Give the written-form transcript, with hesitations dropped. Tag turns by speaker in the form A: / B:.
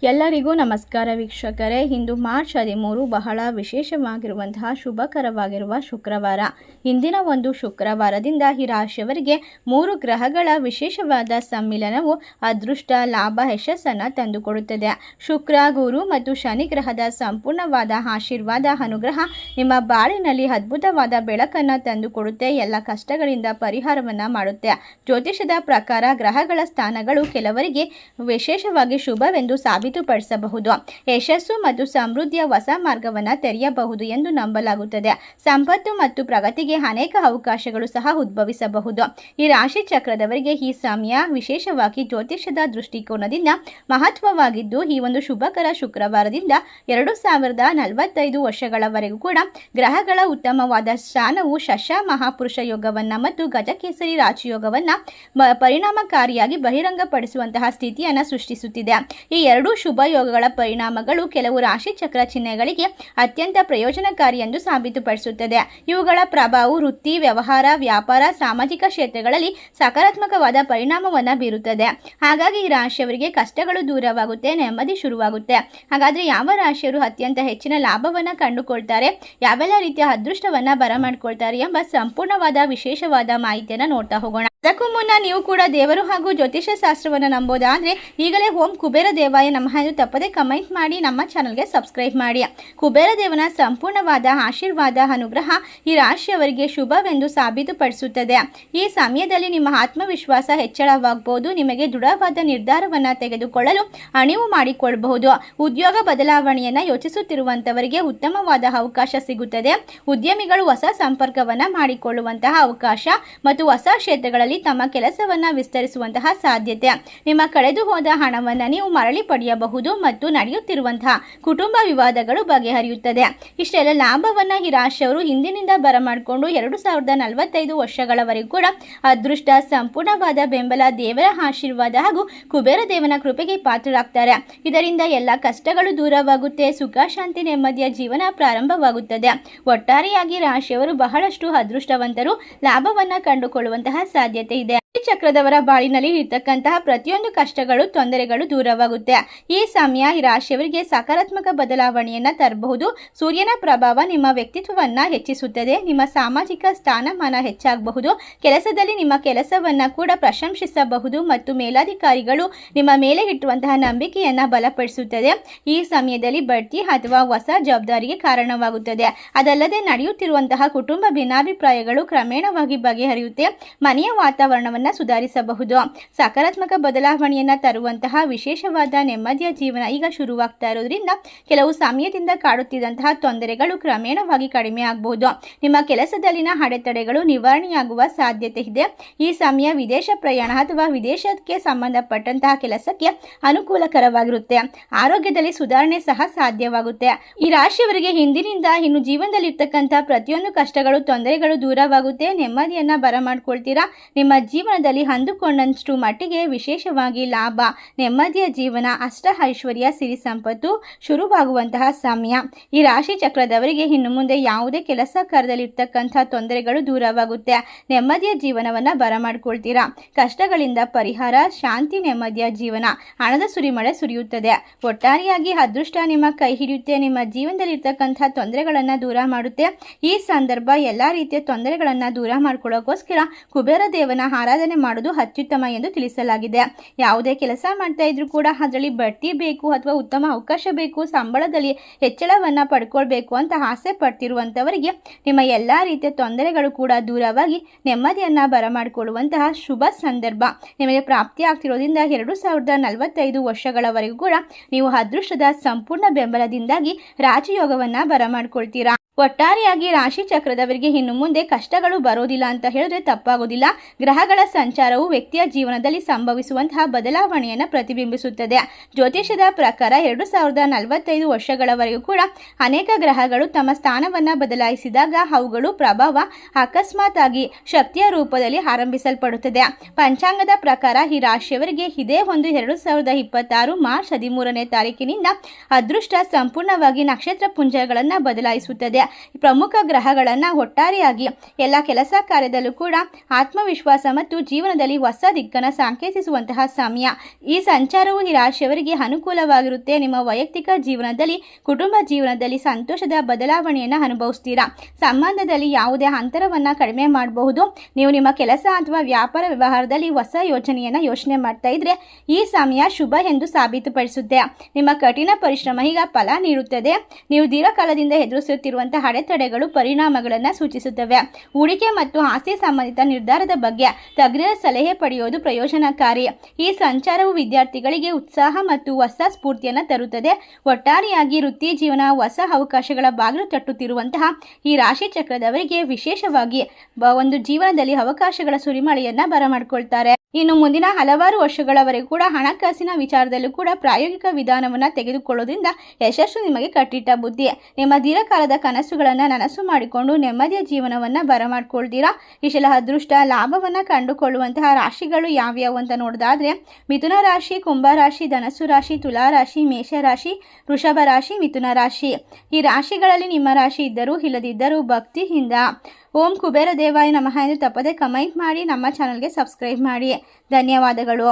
A: ಎಲ್ಲರಿಗೂ ನಮಸ್ಕಾರ ವೀಕ್ಷಕರೇ. ಇಂದು ಮಾರ್ಚ್ 13 ಬಹಳ ವಿಶೇಷವಾಗಿರುವಂತಹ ಶುಭಕರವಾಗಿರುವ ಶುಕ್ರವಾರ. ಇಂದಿನ ಒಂದು ಶುಕ್ರವಾರದಿಂದ ಈ ರಾಶಿಯವರಿಗೆ 3 ಗ್ರಹಗಳ ವಿಶೇಷವಾದ ಸಮ್ಮಿಲನವು ಅದೃಷ್ಟ, ಲಾಭ, ಯಶಸ್ಸನ್ನು ತಂದುಕೊಡುತ್ತದೆ. ಶುಕ್ರ, ಗುರು ಮತ್ತು ಶನಿ ಗ್ರಹದ ಸಂಪೂರ್ಣವಾದ ಆಶೀರ್ವಾದ, ಅನುಗ್ರಹ ನಿಮ್ಮ ಬಾಳಿನಲ್ಲಿ ಅದ್ಭುತವಾದ ಬೆಳಕನ್ನು ತಂದುಕೊಡುತ್ತೆ. ಎಲ್ಲ ಕಷ್ಟಗಳಿಂದ ಪರಿಹಾರವನ್ನು ಮಾಡುತ್ತೆ. ಜ್ಯೋತಿಷದ ಪ್ರಕಾರ ಗ್ರಹಗಳ ಸ್ಥಾನಗಳು ಕೆಲವರಿಗೆ ವಿಶೇಷವಾಗಿ ಶುಭವೆಂದು ಸಾಬೀತುಪಡಿಸಬಹುದು. ಯಶಸ್ಸು ಮತ್ತು ಸಮೃದ್ಧಿಯ ಹೊಸ ಮಾರ್ಗವನ್ನು ತೆರೆಯಬಹುದು ಎಂದು ನಂಬಲಾಗುತ್ತದೆ. ಸಂಪತ್ತು ಮತ್ತು ಪ್ರಗತಿಗೆ ಅನೇಕ ಅವಕಾಶಗಳು ಸಹ ಉದ್ಭವಿಸಬಹುದು. ಈ ರಾಶಿ ಚಕ್ರದವರಿಗೆ ಈ ಸಮಯ ವಿಶೇಷವಾಗಿ ಜ್ಯೋತಿಷದ ದೃಷ್ಟಿಕೋನದಿಂದ ಮಹತ್ವವಾಗಿದ್ದು, ಈ ಒಂದು ಶುಭಕರ ಶುಕ್ರವಾರದಿಂದ 2045 ವರ್ಷಗಳವರೆಗೂ ಕೂಡ ಗ್ರಹಗಳ ಉತ್ತಮವಾದ ಸ್ಥಾನವು ಶಶ ಮಹಾಪುರುಷ ಯೋಗವನ್ನು ಮತ್ತು ಗಜಕೇಸರಿ ರಾಜಯೋಗವನ್ನು ಪರಿಣಾಮಕಾರಿಯಾಗಿ ಬಹಿರಂಗಪಡಿಸುವಂತಹ ಸ್ಥಿತಿಯನ್ನು ಸೃಷ್ಟಿಸುತ್ತಿದೆ. ಈ ಎರಡೂ ಶುಭ ಯೋಗಗಳ ಪರಿಣಾಮಗಳು ಕೆಲವು ರಾಶಿ ಚಕ್ರ ಚಿಹ್ನೆಗಳಿಗೆ ಅತ್ಯಂತ ಪ್ರಯೋಜನಕಾರಿ ಎಂದು ಸಾಬೀತುಪಡಿಸುತ್ತದೆ. ಇವುಗಳ ಪ್ರಭಾವವು ವೃತ್ತಿ, ವ್ಯವಹಾರ, ವ್ಯಾಪಾರ, ಸಾಮಾಜಿಕ ಕ್ಷೇತ್ರಗಳಲ್ಲಿ ಸಕಾರಾತ್ಮಕವಾದ ಪರಿಣಾಮವನ್ನು ಬೀರುತ್ತದೆ. ಹಾಗಾಗಿ ಈ ರಾಶಿಯವರಿಗೆ ಕಷ್ಟಗಳು ದೂರವಾಗುತ್ತೆ, ನೆಮ್ಮದಿ ಶುರುವಾಗುತ್ತೆ. ಹಾಗಾದರೆ ಯಾವ ರಾಶಿಯವರು ಅತ್ಯಂತ ಹೆಚ್ಚಿನ ಲಾಭವನ್ನು ಕಂಡುಕೊಳ್ತಾರೆ, ಯಾವೆಲ್ಲ ರೀತಿಯ ಅದೃಷ್ಟವನ್ನು ಬರಮಾಡಿಕೊಳ್ತಾರೆ ಎಂಬ ಸಂಪೂರ್ಣವಾದ ವಿಶೇಷವಾದ ಮಾಹಿತಿಯನ್ನು ನೋಡ್ತಾ ಹೋಗೋಣ. ಅದಕ್ಕೂ ಮುನ್ನ ನೀವು ಕೂಡ ದೇವರು ಹಾಗೂ ಜ್ಯೋತಿಷ ಶಾಸ್ತ್ರವನ್ನು ನಂಬೋದಾದರೆ ಈಗಲೇ ಓಂ ಕುಬೇರ ದೇವಾಯ ನಮಃ ಎಂದು ತಪ್ಪದೆ ಕಮೆಂಟ್ ಮಾಡಿ ನಮ್ಮ ಚಾನಲ್ಗೆ ಸಬ್ಸ್ಕ್ರೈಬ್ ಮಾಡಿ. ಕುಬೇರ ದೇವನ ಸಂಪೂರ್ಣವಾದ ಆಶೀರ್ವಾದ, ಅನುಗ್ರಹ ಈ ರಾಶಿಯವರಿಗೆ ಶುಭವೆಂದು ಸಾಬೀತುಪಡಿಸುತ್ತದೆ. ಈ ಸಮಯದಲ್ಲಿ ನಿಮ್ಮ ಆತ್ಮವಿಶ್ವಾಸ ಹೆಚ್ಚಳವಾಗಬಹುದು. ನಿಮಗೆ ದೃಢವಾದ ನಿರ್ಧಾರವನ್ನು ತೆಗೆದುಕೊಳ್ಳಲು ಅಣಿವು ಮಾಡಿಕೊಳ್ಳಬಹುದು. ಉದ್ಯೋಗ ಬದಲಾವಣೆಯನ್ನು ಯೋಚಿಸುತ್ತಿರುವಂತವರಿಗೆ ಉತ್ತಮವಾದ ಅವಕಾಶ ಸಿಗುತ್ತದೆ. ಉದ್ಯಮಿಗಳು ಹೊಸ ಸಂಪರ್ಕವನ್ನು ಮಾಡಿಕೊಳ್ಳುವಂತಹ ಅವಕಾಶ ಮತ್ತು ಹೊಸ ಕ್ಷೇತ್ರಗಳಲ್ಲಿ ತಮ್ಮ ಕೆಲಸವನ್ನು ವಿಸ್ತರಿಸುವಂತಹ ಸಾಧ್ಯತೆ. ನಿಮ್ಮ ಕಳೆದು ಹೋದ ಹಣವನ್ನು ನೀವು ಮರಳಿ ಪಡೆಯಬಹುದು ಮತ್ತು ನಡೆಯುತ್ತಿರುವಂತಹ ಕುಟುಂಬ ವಿವಾದಗಳು ಬಗೆಹರಿಯುತ್ತದೆ. ಇಷ್ಟೆಲ್ಲ ಲಾಭವನ್ನು ಈ ರಾಶಿಯವರು ಹಿಂದಿನಿಂದ ಬರಮಾಡಿಕೊಂಡು 2045 ವರ್ಷಗಳವರೆಗೂ ಕೂಡ ಅದೃಷ್ಟ, ಸಂಪೂರ್ಣವಾದ ಬೆಂಬಲ, ದೇವರ ಆಶೀರ್ವಾದ ಹಾಗೂ ಕುಬೇರ ದೇವನ ಕೃಪೆಗೆ ಪಾತ್ರರಾಗ್ತಾರೆ. ಇದರಿಂದ ಎಲ್ಲ ಕಷ್ಟಗಳು ದೂರವಾಗುತ್ತೆ, ಸುಖ, ಶಾಂತಿ, ನೆಮ್ಮದಿಯ ಜೀವನ ಪ್ರಾರಂಭವಾಗುತ್ತದೆ. ಒಟ್ಟಾರೆಯಾಗಿ ರಾಶಿಯವರು ಬಹಳಷ್ಟು ಅದೃಷ್ಟವಂತರು, ಲಾಭವನ್ನು ಕಂಡುಕೊಳ್ಳುವಂತಹ ಸಾಧ್ಯತೆ ಇದೆ. ಈ ಚಕ್ರದವರ ಬಾಳಿನಲ್ಲಿ ಇರತಕ್ಕಂತಹ ಪ್ರತಿಯೊಂದು ಕಷ್ಟಗಳು, ತೊಂದರೆಗಳು ದೂರವಾಗುತ್ತೆ. ಈ ಸಮಯ ಈ ರಾಶಿಯವರಿಗೆ ಸಕಾರಾತ್ಮಕ ಬದಲಾವಣೆಯನ್ನು ತರಬಹುದು. ಸೂರ್ಯನ ಪ್ರಭಾವ ನಿಮ್ಮ ವ್ಯಕ್ತಿತ್ವವನ್ನು ಹೆಚ್ಚಿಸುತ್ತದೆ. ನಿಮ್ಮ ಸಾಮಾಜಿಕ ಸ್ಥಾನಮಾನ ಹೆಚ್ಚಾಗಬಹುದು. ಕೆಲಸದಲ್ಲಿ ನಿಮ್ಮ ಕೆಲಸವನ್ನು ಕೂಡ ಪ್ರಶಂಸಿಸಬಹುದು ಮತ್ತು ಮೇಲಾಧಿಕಾರಿಗಳು ನಿಮ್ಮ ಮೇಲೆ ಇಟ್ಟುವಂತಹ ನಂಬಿಕೆಯನ್ನು ಬಲಪಡಿಸುತ್ತದೆ. ಈ ಸಮಯದಲ್ಲಿ ಬಡ್ತಿ ಅಥವಾ ಹೊಸ ಜವಾಬ್ದಾರಿಗೆ ಕಾರಣವಾಗುತ್ತದೆ. ಅದಲ್ಲದೆ ನಡೆಯುತ್ತಿರುವಂತಹ ಕುಟುಂಬ ಭಿನ್ನಾಭಿಪ್ರಾಯಗಳು ಕ್ರಮೇಣವಾಗಿ ಬಗೆಹರಿಯುತ್ತೆ. ಮನೆಯ ವಾತಾವರಣವನ್ನು ಸುಧಾರಿಸಬಹುದು. ಸಕಾರಾತ್ಮಕ ಬದಲಾವಣೆಯನ್ನು ತರುವಂತಹ ವಿಶೇಷವಾದ ನೆಮ್ಮದಿಯ ಜೀವನ ಈಗ ಶುರುವಾಗ್ತಾ ಇರೋದ್ರಿಂದ ಕೆಲವು ಸಮಯದಿಂದ ಕಾಡುತ್ತಿದ್ದಂತಹ ತೊಂದರೆಗಳು ಕ್ರಮೇಣವಾಗಿ ಕಡಿಮೆ ಆಗಬಹುದು. ನಿಮ್ಮ ಕೆಲಸದಲ್ಲಿನ ಅಡೆತಡೆಗಳು ನಿವಾರಣೆಯಾಗುವ ಸಾಧ್ಯತೆ ಇದೆ. ಈ ಸಮಯ ವಿದೇಶ ಪ್ರಯಾಣ ಅಥವಾ ವಿದೇಶಕ್ಕೆ ಸಂಬಂಧಪಟ್ಟಂತಹ ಕೆಲಸಕ್ಕೆ ಅನುಕೂಲಕರವಾಗಿರುತ್ತೆ. ಆರೋಗ್ಯದಲ್ಲಿ ಸುಧಾರಣೆ ಸಹ ಸಾಧ್ಯವಾಗುತ್ತೆ. ಈ ರಾಶಿಯವರಿಗೆ ಹಿಂದಿನಿಂದ ಇನ್ನು ಜೀವನದಲ್ಲಿ ಇರ್ತಕ್ಕಂತಹ ಪ್ರತಿಯೊಂದು ಕಷ್ಟಗಳು, ತೊಂದರೆಗಳು ದೂರವಾಗುತ್ತೆ. ನೆಮ್ಮದಿಯನ್ನು ಬರಮಾಡ್ಕೊಳ್ತೀರಾ. ನಿಮ್ಮ ಜೀವನದಲ್ಲಿ ಅಂದುಕೊಂಡಷ್ಟು ಮಟ್ಟಿಗೆ ವಿಶೇಷವಾಗಿ ಲಾಭ, ನೆಮ್ಮದಿಯ ಜೀವನ, ಅಷ್ಟ ಐಶ್ವರ್ಯ, ಸಿರಿ ಸಂಪತ್ತು ಶುರುವಾಗುವಂತಹ ಸಮಯ. ಈ ರಾಶಿ ಚಕ್ರದವರಿಗೆ ಇನ್ನು ಮುಂದೆ ಯಾವುದೇ ಕೆಲಸ ಕಾರ್ಯದಲ್ಲಿ ಇರ್ತಕ್ಕಂಥ ತೊಂದರೆಗಳು ದೂರವಾಗುತ್ತೆ. ನೆಮ್ಮದಿಯ ಜೀವನವನ್ನು ಬರಮಾಡ್ಕೊಳ್ತೀರಾ. ಕಷ್ಟಗಳಿಂದ ಪರಿಹಾರ, ಶಾಂತಿ, ನೆಮ್ಮದಿಯ ಜೀವನ, ಹಣದ ಸುರಿಮಳೆ ಸುರಿಯುತ್ತದೆ. ಒಟ್ಟಾರೆಯಾಗಿ ಅದೃಷ್ಟ ನಿಮ್ಮ ಕೈ ಹಿಡಿಯುತ್ತೆ. ನಿಮ್ಮ ಜೀವನದಲ್ಲಿ ಇರ್ತಕ್ಕಂಥ ತೊಂದರೆಗಳನ್ನು ದೂರ ಮಾಡುತ್ತೆ. ಈ ಸಂದರ್ಭ ಎಲ್ಲ ರೀತಿಯ ತೊಂದರೆಗಳನ್ನು ದೂರ ಮಾಡ್ಕೊಳ್ಳೋಕ್ಕೋಸ್ಕರ ಕುಬೇರ ದೇವನ ಆರಾಧನೆ ಮಾಡೋದು ಅತ್ಯುತ್ತಮ ಎಂದು ತಿಳಿಸಲಾಗಿದೆ. ಯಾವುದೇ ಕೆಲಸ ಮಾಡ್ತಾ ಇದ್ರೂ ಕೂಡ ಅದರಲ್ಲಿ ಬಡ್ತಿ ಬೇಕು ಅಥವಾ ಉತ್ತಮ ಅವಕಾಶ ಬೇಕು, ಸಂಬಳದಲ್ಲಿ ಹೆಚ್ಚಳವನ್ನು ಪಡ್ಕೊಳ್ಬೇಕು ಅಂತ ಆಸೆ ಪಡ್ತಿರುವಂಥವರಿಗೆ ನಿಮ್ಮ ಎಲ್ಲ ರೀತಿಯ ತೊಂದರೆಗಳು ಕೂಡ ದೂರವಾಗಿ ನೆಮ್ಮದಿಯನ್ನು ಬರಮಾಡಿಕೊಳ್ಳುವಂತಹ ಶುಭ ಸಂದರ್ಭ ನಿಮಗೆ ಪ್ರಾಪ್ತಿ ಆಗ್ತಿರೋದ್ರಿಂದ 2045 ವರ್ಷಗಳವರೆಗೂ ಕೂಡ ನೀವು ಅದೃಷ್ಟದ ಸಂಪೂರ್ಣ ಬೆಂಬಲದಿಂದಾಗಿ ರಾಜಯೋಗವನ್ನು ಬರಮಾಡ್ಕೊಳ್ತೀರಾ. ಒಟ್ಟಾರೆಯಾಗಿ ರಾಶಿ ಚಕ್ರದವರಿಗೆ ಇನ್ನು ಮುಂದೆ ಕಷ್ಟಗಳು ಬರೋದಿಲ್ಲ ಅಂತ ಹೇಳಿದ್ರೆ ತಪ್ಪಾಗೋದಿಲ್ಲ. ಗ್ರಹಗಳ ಸಂಚಾರವು ವ್ಯಕ್ತಿಯ ಜೀವನದಲ್ಲಿ ಸಂಭವಿಸುವಂತಹ ಬದಲಾವಣೆಯನ್ನು ಪ್ರತಿಬಿಂಬಿಸುತ್ತದೆ. ಜ್ಯೋತಿಷದ ಪ್ರಕಾರ 2045 ವರ್ಷಗಳವರೆಗೂ ಕೂಡ ಅನೇಕ ಗ್ರಹಗಳು ತಮ್ಮ ಸ್ಥಾನವನ್ನು ಬದಲಾಯಿಸಿದಾಗ ಅವುಗಳು ಪ್ರಭಾವ ಅಕಸ್ಮಾತ್ ಆಗಿ ಶಕ್ತಿಯ ರೂಪದಲ್ಲಿ ಆರಂಭಿಸಲ್ಪಡುತ್ತದೆ. ಪಂಚಾಂಗದ ಪ್ರಕಾರ ಈ ರಾಶಿಯವರಿಗೆ ಇದೇ ಒಂದು 2026 ಮಾರ್ಚ್ 13ನೇ ತಾರೀಕಿನಿಂದ ಅದೃಷ್ಟ ಸಂಪೂರ್ಣವಾಗಿ ನಕ್ಷತ್ರ ಪುಂಜಗಳನ್ನು ಬದಲಾಯಿಸುತ್ತದೆ. ಪ್ರಮುಖ ಗ್ರಹಗಳನ್ನು ಒಟ್ಟಾರೆಯಾಗಿ ಎಲ್ಲ ಕೆಲಸ ಕಾರ್ಯದಲ್ಲೂ ಕೂಡ ಆತ್ಮವಿಶ್ವಾಸ ಮತ್ತು ಜೀವನದಲ್ಲಿ ಹೊಸ ದಿಕ್ಕನ್ನು ಸಂಕೇತಿಸುವಂತಹ ಸಮಯ. ಈ ಸಂಚಾರವು ಈ ರಾಶಿಯವರಿಗೆ ಅನುಕೂಲವಾಗಿರುತ್ತೆ. ನಿಮ್ಮ ವೈಯಕ್ತಿಕ ಜೀವನದಲ್ಲಿ, ಕುಟುಂಬ ಜೀವನದಲ್ಲಿ ಸಂತೋಷದ ಬದಲಾವಣೆಯನ್ನು ಅನುಭವಿಸ್ತೀರಾ. ಸಂಬಂಧದಲ್ಲಿ ಯಾವುದೇ ಅಂತರವನ್ನು ಕಡಿಮೆ ಮಾಡಬಹುದು. ನೀವು ನಿಮ್ಮ ಕೆಲಸ ಅಥವಾ ವ್ಯಾಪಾರ ವ್ಯವಹಾರದಲ್ಲಿ ಹೊಸ ಯೋಚನೆ ಮಾಡ್ತಾ ಇದ್ರೆ ಈ ಸಮಯ ಶುಭ ಎಂದು ಸಾಬೀತುಪಡಿಸುತ್ತೆ. ನಿಮ್ಮ ಕಠಿಣ ಪರಿಶ್ರಮ ಈಗ ಫಲ ನೀಡುತ್ತದೆ. ನೀವು ದೀರ್ಘಕಾಲದಿಂದ ಎದುರಿಸುತ್ತಿರುವಂತಹ ಅಡೆತಡೆಗಳು ಪರಿಣಾಮಗಳನ್ನು ಸೂಚಿಸುತ್ತವೆ. ಹೂಡಿಕೆ ಮತ್ತು ಆಸ್ತಿ ಸಂಬಂಧಿತ ನಿರ್ಧಾರದ ಬಗ್ಗೆ ತಜ್ಞರ ಸಲಹೆ ಪಡೆಯುವುದು ಪ್ರಯೋಜನಕಾರಿ. ಈ ಸಂಚಾರವು ವಿದ್ಯಾರ್ಥಿಗಳಿಗೆ ಉತ್ಸಾಹ ಮತ್ತು ಹೊಸ ಸ್ಫೂರ್ತಿಯನ್ನು ತರುತ್ತದೆ. ಒಟ್ಟಾರೆಯಾಗಿ ವೃತ್ತಿ ಜೀವನ ಹೊಸ ಅವಕಾಶಗಳ ಬಾಗಿಲು ತಟ್ಟುತ್ತಿರುವಂತಹ ಈ ರಾಶಿ ಚಕ್ರದವರಿಗೆ ವಿಶೇಷವಾಗಿ ಒಂದು ಜೀವನದಲ್ಲಿ ಅವಕಾಶಗಳ ಸುರಿಮಳೆಯನ್ನು ಬರಮಾಡಿಕೊಳ್ತಾರೆ. ಇನ್ನು ಮುಂದಿನ ಹಲವಾರು ವರ್ಷಗಳವರೆಗೂ ಕೂಡ ಹಣಕಾಸಿನ ವಿಚಾರದಲ್ಲೂ ಕೂಡ ಪ್ರಾಯೋಗಿಕ ವಿಧಾನವನ್ನು ತೆಗೆದುಕೊಳ್ಳೋದ್ರಿಂದ ಯಶಸ್ಸು ನಿಮಗೆ ಕಟ್ಟಿಟ್ಟ ಬುದ್ಧಿ. ನಿಮ್ಮ ದೀರ್ಘಕಾಲದ ಕನಸುಗಳನ್ನು ನನಸು ಮಾಡಿಕೊಂಡು ನೆಮ್ಮದಿಯ ಜೀವನವನ್ನು ಬರಮಾಡ್ಕೊಳ್ತೀರಾ. ಇಷ್ಟೆಲ್ಲ ಅದೃಷ್ಟ ಲಾಭವನ್ನು ಕಂಡುಕೊಳ್ಳುವಂತಹ ರಾಶಿಗಳು ಯಾವ್ಯಾವು ಅಂತ ನೋಡೋದಾದ್ರೆ ಮಿಥುನ ರಾಶಿ, ಕುಂಭ ರಾಶಿ, ಧನಸ್ಸು ರಾಶಿ, ತುಲಾ ರಾಶಿ, ಮೇಷ ರಾಶಿ, ವೃಷಭ ರಾಶಿ, ಮಿಥುನ ರಾಶಿ. ಈ ರಾಶಿಗಳಲ್ಲಿ ನಿಮ್ಮ ರಾಶಿ ಇದ್ದರೂ ಇಲ್ಲದಿದ್ದರೂ ಭಕ್ತಿಯಿಂದ ಓಂ ಕುಬೇರ ದೇವಾಯ ನಮಃ ಎಂದು ತಪ್ಪದೆ ಕಮೆಂಟ್ ಮಾಡಿ ನಮ್ಮ ಚಾನಲ್ಗೆ ಸಬ್ಸ್ಕ್ರೈಬ್ ಮಾಡಿ. ಧನ್ಯವಾದಗಳು.